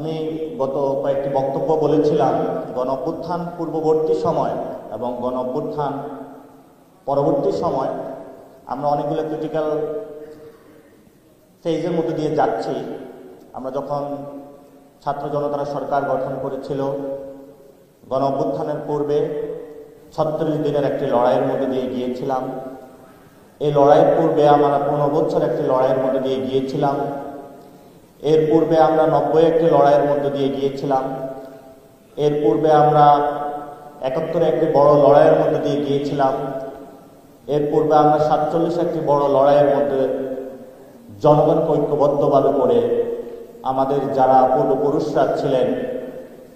আমি গত কয়েকটি বক্তব্য বলেছিলাম গণ অভ্যুত্থান পূর্ববর্তী সময় এবং গণ অভ্যুত্থান পরবর্তী সময় আমরা অনেকগুলো ক্রিটিক্যাল ফেজের মধ্যে দিয়ে যাচ্ছি। আমরা যখন ছাত্র জনতারা সরকার গঠন করেছিল, গণ অভ্যুত্থানের পূর্বে 36 দিনের একটি লড়াইয়ের মধ্যে দিয়ে গিয়েছিলাম। এই লড়াইয়ের পূর্বে আমরা 15 বছর একটি লড়াইয়ের মধ্যে দিয়ে গিয়েছিলাম। এর পূর্বে আমরা 90 একটি লড়াইয়ের মধ্যে দিয়ে গিয়েছিলাম। এর পূর্বে আমরা 71 একটি বড় লড়াইয়ের মধ্যে দিয়ে গিয়েছিলাম। এর পূর্বে আমরা 47 একটি বড় লড়াইয়ের মধ্যে জনগণকে ঐক্যবদ্ধভাবে করে আমাদের যারা পূর্বপুরুষরা ছিলেন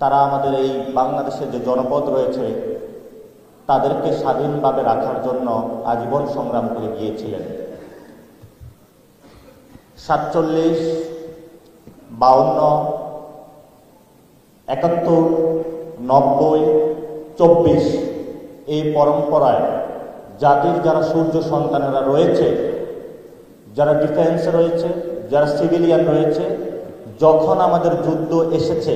তারা আমাদের এই বাংলাদেশের যে জনপদ রয়েছে তাদেরকে স্বাধীনভাবে রাখার জন্য আজীবন সংগ্রাম করে গিয়েছিলেন। 47, 52, 71, 90, 24 এই পরম্পরায় জাতির যারা সূর্য সন্তানেরা রয়েছে, যারা ডিফেন্সে রয়েছে, যারা সিভিলিয়ান রয়েছে, যখন আমাদের যুদ্ধ এসেছে,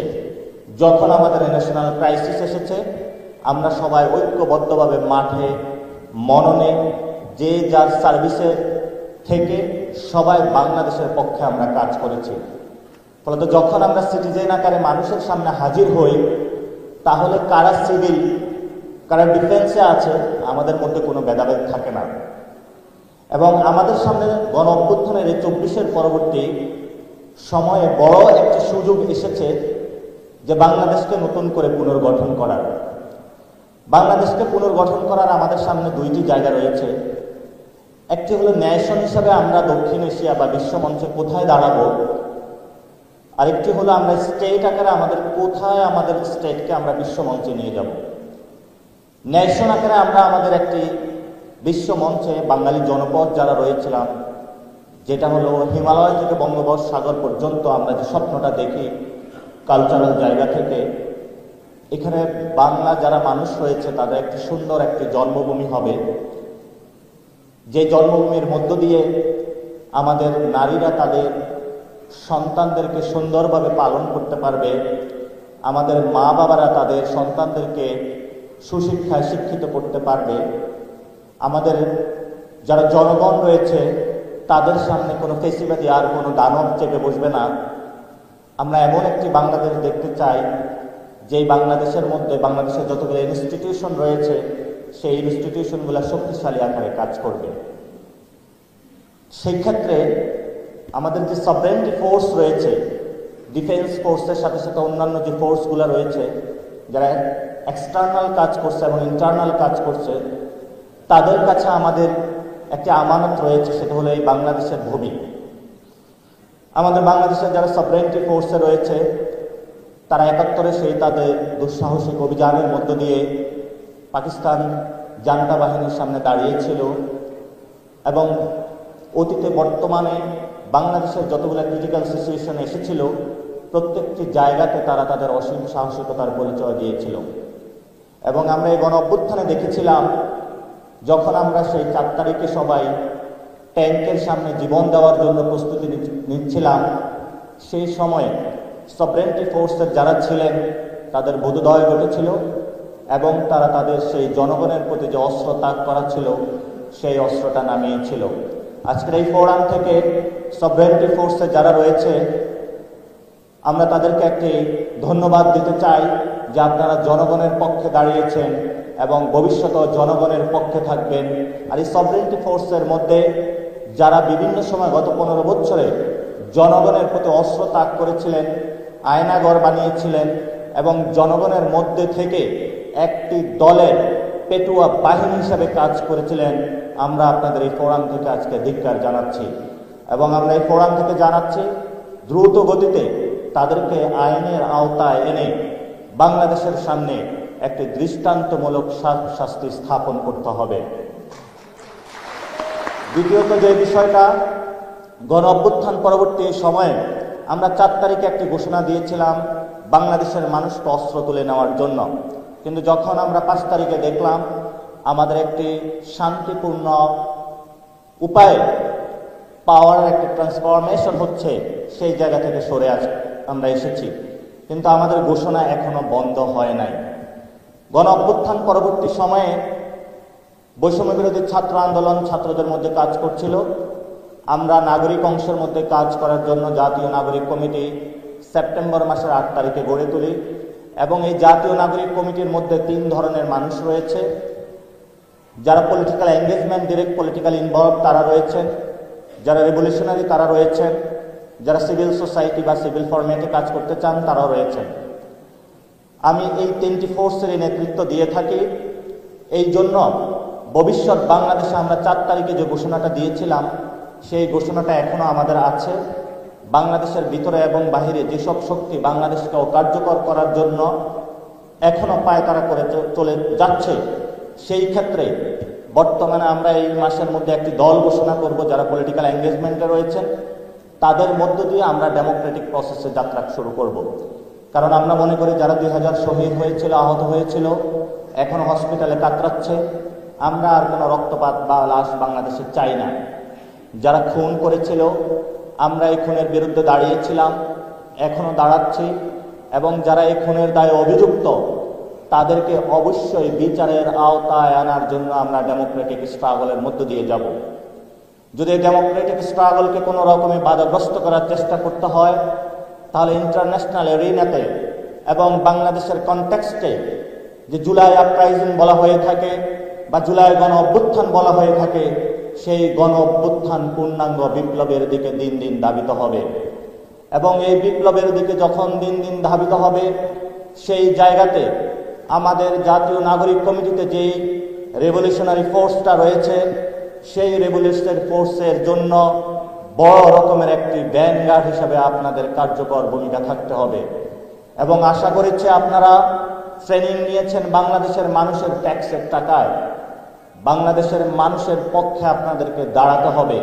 যখন আমাদের ন্যাশনাল ক্রাইসিস এসেছে, আমরা সবাই ঐক্যবদ্ধভাবে মাঠে মননে যে যার সার্ভিসে থেকে সবাই বাংলাদেশের পক্ষে আমরা কাজ করেছি। ফলত যখন আমরা সিটিজেন আকারে মানুষের সামনে হাজির হই, তাহলে কারা সিভিল কারা ডিফেন্সে আছে আমাদের মধ্যে কোনো ভেদাভেদ থাকে না। এবং আমাদের সামনে গণ অভ্যুত্থানের এই 24-এর পরবর্তী সময়ে বড় একটি সুযোগ এসেছে যে বাংলাদেশকে নতুন করে পুনর্গঠন করার। বাংলাদেশকে পুনর্গঠন করার আমাদের সামনে দুইটি জায়গা রয়েছে। একটি হলো ন্যাশন হিসাবে আমরা দক্ষিণ এশিয়া বা বিশ্বমঞ্চে কোথায় দাঁড়াবো, আরেকটি হলো আমরা স্টেট আকারে আমাদের স্টেটকে আমরা বিশ্বমঞ্চে নিয়ে যাব। ন্যাশন আকারে আমরা আমাদের একটি বিশ্বমঞ্চে বাঙালি জনপদ যারা রয়েছিলাম, যেটা হলো হিমালয় থেকে বঙ্গোপসাগর পর্যন্ত আমরা যে স্বপ্নটা দেখি কালচারাল জায়গা থেকে, এখানে বাংলা যারা মানুষ রয়েছে তাদের একটি সুন্দর একটি জন্মভূমি হবে, যে জন্মভূমির মধ্য দিয়ে আমাদের নারীরা তাদের সন্তানদেরকে সুন্দরভাবে পালন করতে পারবে, আমাদের মা বাবারা তাদের সন্তানদেরকে সুশিক্ষায় শিক্ষিত করতে পারবে, আমাদের যারা জনগণ রয়েছে তাদের সামনে কোনো ফেসিবাদী আর কোনো দানব চেপে বসবে না। আমরা এমন একটি বাংলাদেশ দেখতে চাই যেই বাংলাদেশের মধ্যে বাংলাদেশের যতগুলো ইনস্টিটিউশন রয়েছে সেই ইনস্টিটিউশনগুলো শক্তিশালী আকারে কাজ করবে। সেই ক্ষেত্রে আমাদের যে সভরেন্টি ফোর্স রয়েছে, ডিফেন্স ফোর্সের সাথে সাথে অন্যান্য যে ফোর্সগুলো রয়েছে যারা এক্সটার্নাল কাজ করছে এবং ইন্টারনাল কাজ করছে, তাদের কাছে আমাদের একটি আমানত রয়েছে, সেটা হলো এই বাংলাদেশের ভূমি। আমাদের বাংলাদেশের যারা সভরেন্টি ফোর্সে রয়েছে তারা 71-এ সেই তাদের দুঃসাহসিক অভিযানের মধ্য দিয়ে পাকিস্তান জান্তা বাহিনীর সামনে দাঁড়িয়েছিল এবং অতীতে বর্তমানে বাংলাদেশের যতগুলো ক্রিটিক্যাল সিচুয়েশন এসেছিল প্রত্যেকটি জায়গাতে তারা তাদের অসীম সাহসিকতার পরিচয় দিয়েছিল। এবং আমরা এই গণ অভ্যুত্থানে দেখেছিলাম যখন আমরা সেই 4 তারিখে সবাই ট্যাঙ্কের সামনে জীবন দেওয়ার জন্য প্রস্তুতি নিচ্ছিলাম, সেই সময়ে সভরেন্টি ফোর্সের যারা ছিলেন তাদের বোধোদয় ঘটেছিল এবং তারা তাদের সেই জনগণের প্রতি যে অস্ত্র ত্যাগ করা ছিল সেই অস্ত্রটা নামিয়েছিল। আজকের এই ফোরাম থেকে সভরেন্টি ফোর্সে যারা রয়েছে আমরা তাদেরকে একটি ধন্যবাদ দিতে চাই যে আপনারা জনগণের পক্ষে দাঁড়িয়েছেন এবং ভবিষ্যতেও জনগণের পক্ষে থাকবেন। আর এই সভরেন্টি ফোর্সের মধ্যে যারা বিভিন্ন সময় গত 15 বছরে জনগণের প্রতি অস্ত্র ত্যাগ করেছিলেন, আয়নাঘর বানিয়েছিলেন এবং জনগণের মধ্যে থেকে একটি দলের পেটুয়া বাহিনী হিসাবে কাজ করেছিলেন, আমরা আপনাদের এই ফোরাম থেকে আজকে ধিক্কার জানাচ্ছি। এবং আমরা এই ফোরাম থেকে জানাচ্ছি দ্রুত গতিতে তাদেরকে আইনের আওতায় এনে বাংলাদেশের সামনে একটি দৃষ্টান্তমূলক শাস্তি স্থাপন করতে হবে। দ্বিতীয়ত যে বিষয়টা, গণ অভ্যুত্থান পরবর্তী সময়ে আমরা 4 তারিখে একটি ঘোষণা দিয়েছিলাম বাংলাদেশের মানুষকে অস্ত্র তুলে নেওয়ার জন্য, কিন্তু যখন আমরা 5 তারিখে দেখলাম আমাদের একটি শান্তিপূর্ণ উপায়ে পাওয়ার একটি ট্রান্সফরমেশন হচ্ছে, সেই জায়গা থেকে সরে আমরা এসেছি। কিন্তু আমাদের ঘোষণা এখনো বন্ধ হয় নাই। গণ অভ্যুত্থান পরবর্তী সময়ে বৈষম্য বিরোধী ছাত্র আন্দোলন ছাত্রদের মধ্যে কাজ করছিল। আমরা নাগরিক অংশের মধ্যে কাজ করার জন্য জাতীয় নাগরিক কমিটি সেপ্টেম্বর মাসের 8 তারিখে গড়ে তুলি এবং এই জাতীয় নাগরিক কমিটির মধ্যে 3 ধরনের মানুষ রয়েছে। যারা political engagement, direct political involve তারা রয়েছেন, যারা রেভলিউশনারি তারা রয়েছেন, যারা সিভিল সোসাইটি বা সিভিল ফরম্যাটে কাজ করতে চান তারাও রয়েছেন। আমি এই 3টি ফোর্সের নেতৃত্ব দিয়ে থাকি। এই জন্য ভবিষ্যৎ বাংলাদেশে আমরা 4 তারিখে যে ঘোষণাটা দিয়েছিলাম সেই ঘোষণাটা এখনো আমাদের আছে। বাংলাদেশের ভিতরে এবং বাহিরে যেসব শক্তি বাংলাদেশকে অকার্যকর করার জন্য এখনো পায়তারা করে চলে যাচ্ছে, সেই ক্ষেত্রে বর্তমানে আমরা এই মাসের মধ্যে একটি দল ঘোষণা করব যারা পলিটিক্যাল এঙ্গেজমেন্টে রয়েছেন। তাদের মধ্য দিয়ে আমরা ডেমোক্রেটিক প্রসেসে যাত্রা শুরু করব। কারণ আমরা মনে করি যারা 2000 শহীদ হয়েছিল, আহত হয়েছিল, এখনো হসপিটালে কাতরাচ্ছে, আমরা আর কোনো রক্তপাত বা লাশ বাংলাদেশে চাই না। যারা খুন করেছিল আমরা এই খুনের বিরুদ্ধে দাঁড়িয়েছিলাম, এখনো দাঁড়াচ্ছি, এবং যারা এই খুনের দায়ে অভিযুক্ত তাদেরকে অবশ্যই বিচারের আওতায় আনার জন্য আমরা ডেমোক্রেটিক স্ট্রাগলের মধ্য দিয়ে যাব। যদি ডেমোক্রেটিক স্ট্রাগলকে কোনো রকমে বাধাগ্রস্ত করার চেষ্টা করতে হয় তাহলে ইন্টারন্যাশনাল এরিনাতে এবং বাংলাদেশের কনটেক্সটে যে জুলাই আপরাইজিং বলা হয়ে থাকে বা জুলাই গণ অভ্যুত্থান বলা হয়ে থাকে, সেই গণ অভ্যুত্থান পূর্ণাঙ্গ বিপ্লবের দিকে দিন দিন ধাবিত হবে। এবং এই বিপ্লবের দিকে যখন দিন দিন ধাবিত হবে, সেই জায়গাতে আমাদের জাতীয় নাগরিক কমিটিতে যেই রেভলিউশনারি ফোর্সটা রয়েছে, সেই রেভলিউশনারি ফোর্সের জন্য বড় রকমের একটি ভ্যানগার্ড হিসাবে আপনাদের কার্যকর ভূমিকা থাকতে হবে। এবং আশা করছি আপনারা ট্রেনিং নিয়েছেন বাংলাদেশের মানুষের ট্যাক্সের টাকায়। বাংলাদেশের মানুষের পক্ষে আপনাদেরকে দাঁড়াতে হবে।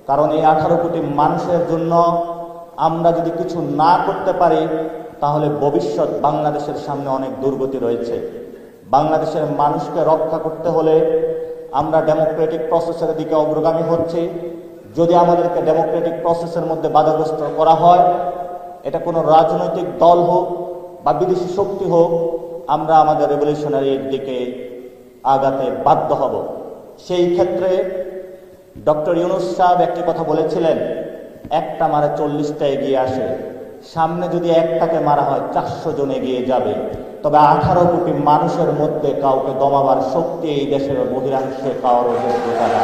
কারণ এই 18 কোটি মানুষের জন্য আমরা যদি কিছু না করতে পারি তাহলে ভবিষ্যৎ বাংলাদেশের সামনে অনেক দুর্গতি রয়েছে। বাংলাদেশের মানুষকে রক্ষা করতে হলে আমরা ডেমোক্রেটিক প্রসেসের দিকে অগ্রগামী হচ্ছি। যদি আমাদেরকে ডেমোক্রেটিক প্রসেসের মধ্যে বাধাগ্রস্ত করা হয়, এটা কোনো রাজনৈতিক দল হোক বা বিদেশি শক্তি হোক, আমরা আমাদের রেভলিউশনারির দিকে আগাতে বাধ্য হব। সেই ক্ষেত্রে ডক্টর ইউনূস সাহেব একটি কথা বলেছিলেন, একটা মারে 40টা এগিয়ে আসে। সামনে যদি একটাকে মারা হয় 400 জন এগিয়ে যাবে। তবে 18 কোটি মানুষের মধ্যে কাউকে দমাবার শক্তি এই দেশের বহিরাংশে কারোর না।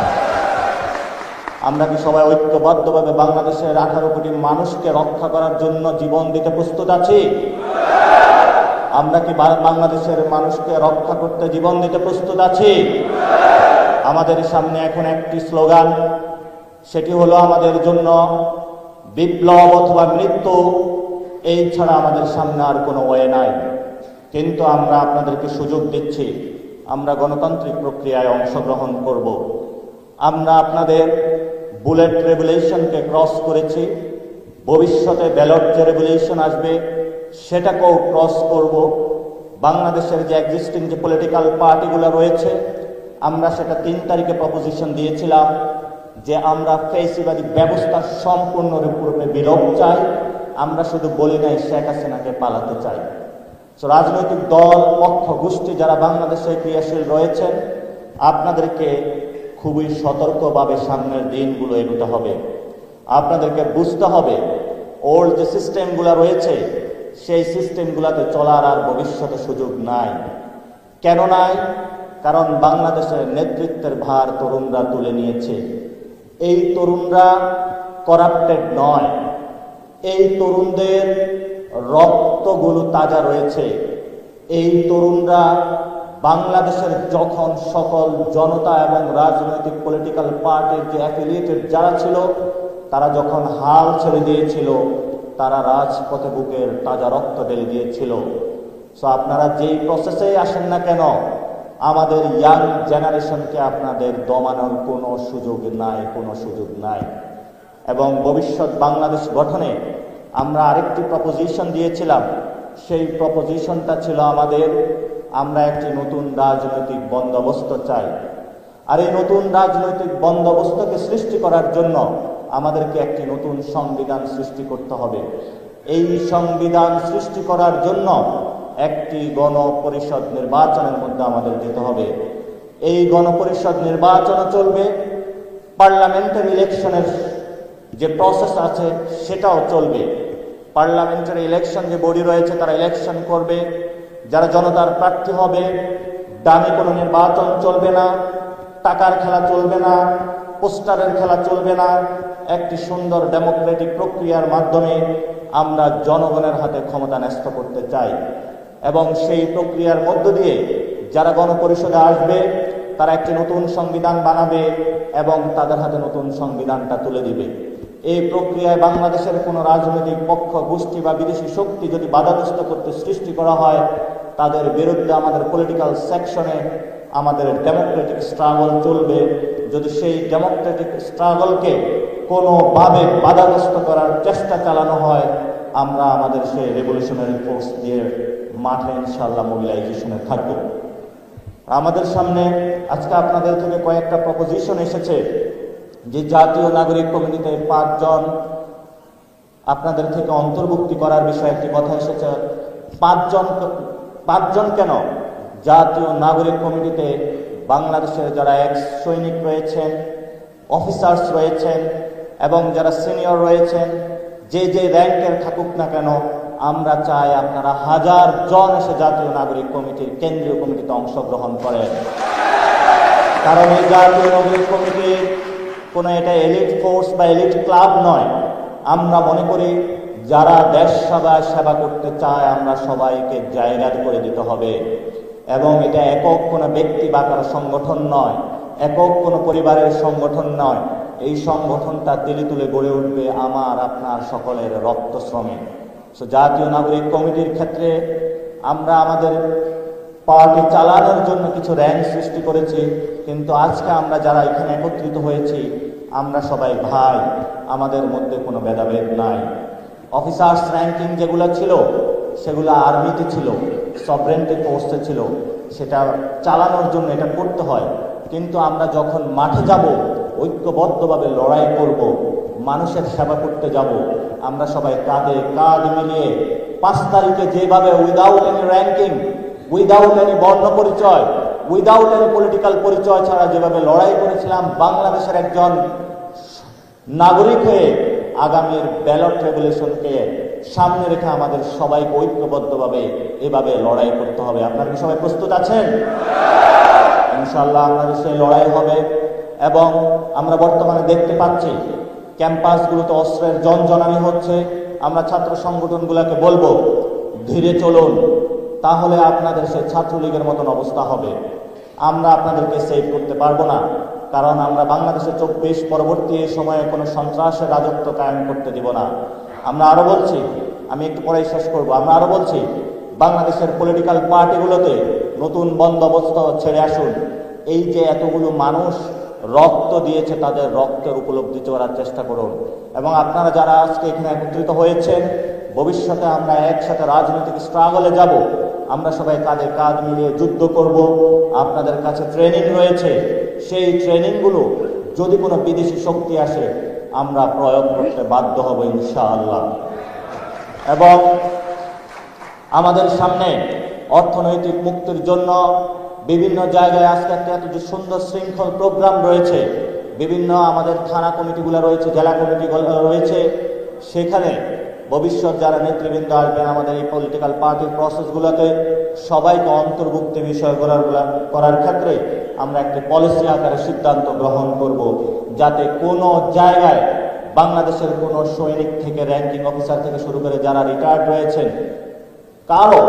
আমরা কি সবাই ঐক্যবদ্ধভাবে বাংলাদেশের 18 কোটি মানুষকে রক্ষা করার জন্য জীবন দিতে প্রস্তুত আছি? আমরা কি বাংলাদেশের মানুষকে রক্ষা করতে জীবন দিতে প্রস্তুত আছি? আমাদের সামনে এখন একটি স্লোগান, সেটি হলো আমাদের জন্য বিপ্লব অথবা মৃত্যু। এই ছাড়া আমাদের সামনে আর কোনো ওয়ে নাই। কিন্তু আমরা আপনাদেরকে সুযোগ দিচ্ছি, আমরা গণতান্ত্রিক প্রক্রিয়ায় অংশগ্রহণ করব। আমরা আপনাদের বুলেট রেভলিউশনকে ক্রস করেছি, ভবিষ্যতে ব্যালট যে রেভলিউশন আসবে সেটাকেও ক্রস করব। বাংলাদেশের যে এক্সিস্টিং যে পলিটিক্যাল পার্টিগুলো রয়েছে, আমরা সেটা 3 তারিখে প্রপোজিশন দিয়েছিলাম যে আমরা ফ্যাসিবাদী ব্যবস্থার সম্পূর্ণরূপে বিলোপ চাই। আমরা শুধু বলি নাই শেখ হাসিনাকে পালাতে চাই। রাজনৈতিক দল, পক্ষ, গোষ্ঠী যারা বাংলাদেশে ক্রিয়াশীল রয়েছেন, আপনাদেরকে খুবই সতর্কভাবে সামনের দিনগুলো এগোতে হবে। আপনাদেরকে বুঝতে হবে ওল্ড যে সিস্টেমগুলো রয়েছে সেই সিস্টেমগুলোতে চলার আর ভবিষ্যতে সুযোগ নাই। কেন নাই? কারণ বাংলাদেশের নেতৃত্বের ভার তরুণরা তুলে নিয়েছে। এই তরুণরা করাপ্টেড নয়, এই তরুণদের রক্তগুলো তাজা রয়েছে। এই তরুণরা বাংলাদেশের যখন সকল জনতা এবং রাজনৈতিক পলিটিক্যাল পার্টির যে অ্যাফিলিয়েটেড যারা ছিল তারা যখন হাল ছেড়ে দিয়েছিল, তারা রাজপথে বুকের তাজা রক্ত ঢেলে দিয়েছিল। সো আপনারা যেই প্রসেসে আসেন না কেন, আমাদের ইয়াং জেনারেশনকে আপনাদের দমানোর কোনো সুযোগ নাই, কোনো সুযোগ নাই। এবং ভবিষ্যৎ বাংলাদেশ গঠনে আমরা আরেকটি প্রপোজিশন দিয়েছিলাম। সেই প্রপোজিশনটা ছিল আমরা একটি নতুন রাজনৈতিক বন্দোবস্ত চাই। আর এই নতুন রাজনৈতিক বন্দোবস্তকে সৃষ্টি করার জন্য আমাদেরকে একটি নতুন সংবিধান সৃষ্টি করতে হবে। এই সংবিধান সৃষ্টি করার জন্য একটি গণপরিষদ নির্বাচনের মধ্যে আমাদের যেতে হবে। এই গণপরিষদ নির্বাচন চলবে, পার্লামেন্টারি ইলেকশনের যে প্রসেস আছে সেটাও চলবে। পার্লামেন্টারি ইলেকশন যে বডি রয়েছে তারা ইলেকশন করবে, যারা জনতার প্রার্থী হবে। দামি কোনো নির্বাচন চলবে না, টাকার খেলা চলবে না, পোস্টারের খেলা চলবে না। একটি সুন্দর ডেমোক্রেটিক প্রক্রিয়ার মাধ্যমে আমরা জনগণের হাতে ক্ষমতা ন্যস্ত করতে চাই এবং সেই প্রক্রিয়ার মধ্য দিয়ে যারা গণপরিষদে আসবে তারা একটি নতুন সংবিধান বানাবে এবং তাদের হাতে নতুন সংবিধানটা তুলে দিবে। এই প্রক্রিয়ায় বাংলাদেশের কোনো রাজনৈতিক পক্ষ, গোষ্ঠী বা বিদেশি শক্তি যদি বাধাগ্রস্ত করতে সৃষ্টি করা হয়, তাদের বিরুদ্ধে আমাদের পলিটিক্যাল সেকশনে আমাদের ডেমোক্রেটিক স্ট্রাগল চলবে। যদি সেই ডেমোক্রেটিক স্ট্রাগলকে কোনোভাবে বাধাগ্রস্ত করার চেষ্টা চালানো হয়, আমরা আমাদের সেই রেভলিউশনারি ফোর্স দিয়ে মাঠে ইনশাআল্লাহ মোবিলাইজেশনে থাকব। আমাদের সামনে আজকে আপনাদের থেকে কয়েকটা প্রপোজিশন এসেছে যে জাতীয় নাগরিক কমিটিতে 5 জন আপনাদের থেকে অন্তর্ভুক্তি করার বিষয়ে একটি কথা এসেছে। 5 জন কেন? জাতীয় নাগরিক কমিটিতে বাংলাদেশের যারা এক্স সৈনিক রয়েছেন, অফিসার্স রয়েছেন এবং যারা সিনিয়র রয়েছেন, যে যে র্যাঙ্কের থাকুক না কেন, আমরা চাই আপনারা 1000 জন এসে জাতীয় নাগরিক কমিটির কেন্দ্রীয় কমিটিতে অংশগ্রহণ করেন। কারণ এই জাতীয় নাগরিক কমিটি কোনো এটা এলিট ফোর্স বা এলিট ক্লাব নয়। আমরা মনে করি যারা দেশ সেবা করতে চায় আমরা সবাইকে জায়গা করে দিতে হবে এবং এটা একক কোনো ব্যক্তি বা কারো সংগঠন নয়, একক কোনো পরিবারের সংগঠন নয়। এই সংগঠনটা তেলে তুলে গড়ে উঠবে আমার আপনার সকলের রক্ত শ্রমে। জাতীয় নাগরিক কমিটির ক্ষেত্রে আমরা আমাদের পার্টি চালানোর জন্য কিছু র্যাঙ্ক সৃষ্টি করেছি, কিন্তু আজকে আমরা যারা এখানে একত্রিত হয়েছি আমরা সবাই ভাই, আমাদের মধ্যে কোনো ভেদাভেদ নাই। অফিসার্স র্যাঙ্কিং যেগুলো ছিল সেগুলো আর্মিতে ছিল, সভরেন্টি ফোর্সে ছিল, সেটা চালানোর জন্য এটা করতে হয়। কিন্তু আমরা যখন মাঠে যাব, ঐক্যবদ্ধভাবে লড়াই করব, মানুষের সেবা করতে যাব, আমরা সবাই কাঁধে কাঁধ মিলিয়ে 5 তারিখে যেভাবে without any ranking, without any বর্ণ পরিচয়, উইদাউট এনি পলিটিক্যাল পরিচয় ছাড়া যেভাবে লড়াই করেছিলাম বাংলাদেশের একজন নাগরিক হয়ে, আগামীর ব্যালট রেগুলেশনকে সামনে রেখে আমাদের সবাইকে ঐক্যবদ্ধভাবে এভাবে লড়াই করতে হবে। আপনারা কি সবাই প্রস্তুত আছেন? ইনশাআল্লাহ আমাদের সেই লড়াই হবে। এবং আমরা বর্তমানে দেখতে পাচ্ছি ক্যাম্পাসগুলোতে অস্ত্রের জনজনানি হচ্ছে। আমরা ছাত্র সংগঠনগুলোকে বলবো ধীরে চলুন, তাহলে আপনাদের সেই ছাত্রলীগের মতন অবস্থা হবে। আমরা আপনাদেরকে সেভ করতে পারবো না, কারণ আমরা বাংলাদেশে 24 পরবর্তী সময়ে কোনো সন্ত্রাসের রাজত্ব কায়েম করতে দিব না। আমরা আরো বলছি, আমি একটু পরেই শেষ করবো, আমরা আরো বলছি বাংলাদেশের পলিটিক্যাল পার্টিগুলোতে নতুন বন্দোবস্ত ছেড়ে আসুন। এই যে এতগুলো মানুষ রক্ত দিয়েছে তাদের রক্তের উপলব্ধি করার চেষ্টা করুন এবং আপনারা যারা আজকে এখানে একত্রিত হয়েছেন, ভবিষ্যতে আমরা একসাথে রাজনৈতিক স্ট্রাগলে যাব। আমরা সবাই কাঁধে কাঁধ মিলিয়ে যুদ্ধ করব। আপনাদের কাছে ট্রেনিং রয়েছে, সেই ট্রেনিংগুলো যদি কোনো বিদেশি শক্তি আসে আমরা প্রয়োগ করতে বাধ্য হব ইনশাআল্লাহ। এবং আমাদের সামনে অর্থনৈতিক মুক্তির জন্য বিভিন্ন জায়গায় আজকে এত যে সুন্দর শৃঙ্খল প্রোগ্রাম রয়েছে, বিভিন্ন আমাদের থানা কমিটিগুলো রয়েছে, জেলা কমিটিগুলো রয়েছে, সেখানে ভবিষ্যৎ যারা নেতৃবৃন্দ আসবেন আমাদের এই পলিটিক্যাল পার্টির প্রসেসগুলোতে সবাইকে অন্তর্ভুক্তি বিষয় করার ক্ষেত্রে আমরা একটি পলিসি আকারে সিদ্ধান্ত গ্রহণ করব, যাতে কোনো জায়গায় বাংলাদেশের কোনো সৈনিক থেকে র্যাঙ্কিং অফিসার থেকে শুরু করে যারা রিটায়ার্ড রয়েছেন কারো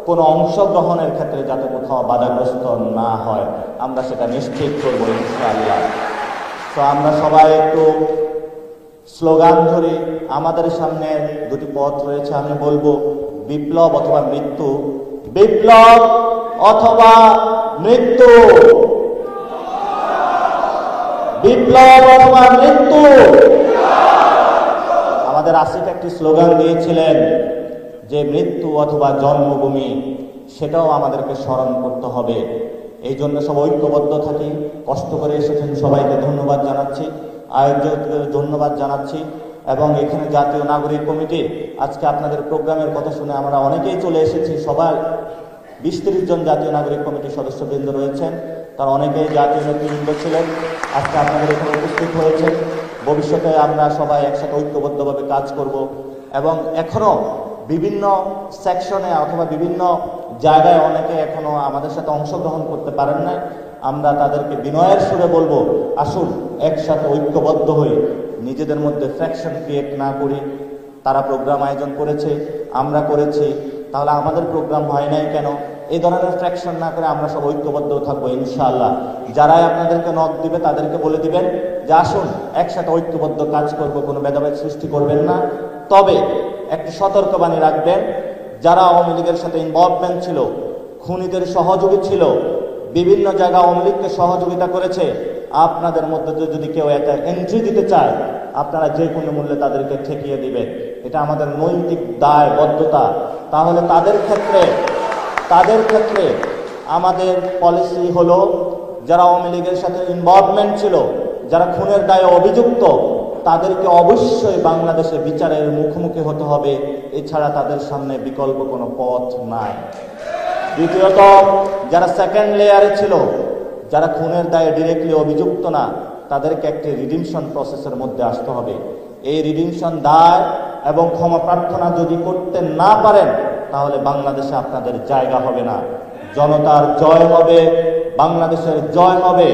কোনো অংশগ্রহণের ক্ষেত্রে যাতে কোথাও বাধাগ্রস্ত না হয়, আমরা সেটা নিশ্চিত করবো ইনশাআল্লাহ। তো আমরা সবাই একটু স্লোগান ধরি। আমাদের সামনে দুটি পথ রয়েছে, আমি বলবো বিপ্লব অথবা মৃত্যু, বিপ্লব অথবা মৃত্যু, বিপ্লব অথবা মৃত্যু। আমাদের আসিফ একটি স্লোগান দিয়েছিলেন যে মৃত্যু অথবা জন্মভূমি, সেটাও আমাদেরকে স্মরণ করতে হবে। এই জন্য সব ঐক্যবদ্ধ থাকি। কষ্ট করে এসেছেন সবাইকে ধন্যবাদ জানাচ্ছি, আয়োজকদের ধন্যবাদ জানাচ্ছি এবং এখানে জাতীয় নাগরিক কমিটি আজকে আপনাদের প্রোগ্রামের কথা শুনে আমরা অনেকেই চলে এসেছি। সবাই 20-30 জন জাতীয় নাগরিক কমিটির সদস্যবৃন্দ রয়েছেন, তার অনেকেই জাতীয় নেতৃবৃন্দ ছিলেন, আজকে আপনাদের এখানে উপস্থিত হয়েছেন। ভবিষ্যতে আমরা সবাই একসাথে ঐক্যবদ্ধভাবে কাজ করব এবং এখনো বিভিন্ন সেকশনে অথবা বিভিন্ন জায়গায় অনেকে এখনো আমাদের সাথে অংশগ্রহণ করতে পারেন না। আমরা তাদেরকে বিনয়ের সুরে বলবো, আসুন একসাথে ঐক্যবদ্ধ হই, নিজেদের মধ্যে ফ্র্যাকশন ক্রিয়েট না করি। তারা প্রোগ্রাম আয়োজন করেছে, আমরা করেছি, তাহলে আমাদের প্রোগ্রাম হয় নাই কেন? এই ধরনের ফ্র্যাকশন না করে আমরা সব ঐক্যবদ্ধ থাকবো ইনশাআল্লাহ। যারাই আপনাদেরকে নক দিবে তাদেরকে বলে দিবেন যে আসুন একসাথে ঐক্যবদ্ধ কাজ করব, কোনো ভেদাভেদ সৃষ্টি করবেন না। তবে একটি সতর্কবাণী রাখবেন, যারা আওয়ামী লীগের সাথে ইনভলভমেন্ট ছিল, খুনিদের সহযোগী ছিল, বিভিন্ন জায়গায় আওয়ামী লীগকে সহযোগিতা করেছে, আপনাদের মধ্যে যদি কেউ একটা এন্ট্রি দিতে চায়, আপনারা যে কোনো মূল্যে তাদেরকে ঠেকিয়ে দিবেন। এটা আমাদের নৈতিক দায়বদ্ধতা। তাহলে তাদের ক্ষেত্রে আমাদের পলিসি হলো, যারা আওয়ামী লীগের সাথে ইনভলভমেন্ট ছিল, যারা খুনের দায়ে অভিযুক্ত, তাদেরকে অবশ্যই বাংলাদেশে বিচারের মুখোমুখি হতে হবে, এছাড়া তাদের সামনে বিকল্প কোনো পথ নাই। দ্বিতীয়ত, যারা সেকেন্ড লেয়ারে ছিল, যারা খুনের দায়ে ডিরেক্টলি অভিযুক্ত না, তাদেরকে একটি রিডিমশন প্রসেসের মধ্যে আসতে হবে। এই রিডিমশন দায় এবং ক্ষমা প্রার্থনা যদি করতে না পারেন, তাহলে বাংলাদেশে আপনাদের জায়গা হবে না। জনতার জয় হবে, বাংলাদেশের জয় হবে।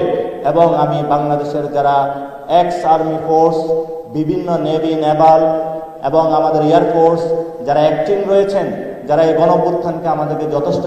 এবং আমি বাংলাদেশের যারা এক্স আর্মি ফোর্স, বিভিন্ন নেভি, নেভাল এবং আমাদের এয়ারফোর্স যারা অ্যাক্টিভ রয়েছেন, যারা এই গণঅভ্যুত্থানকে আমাদেরকে যথেষ্ট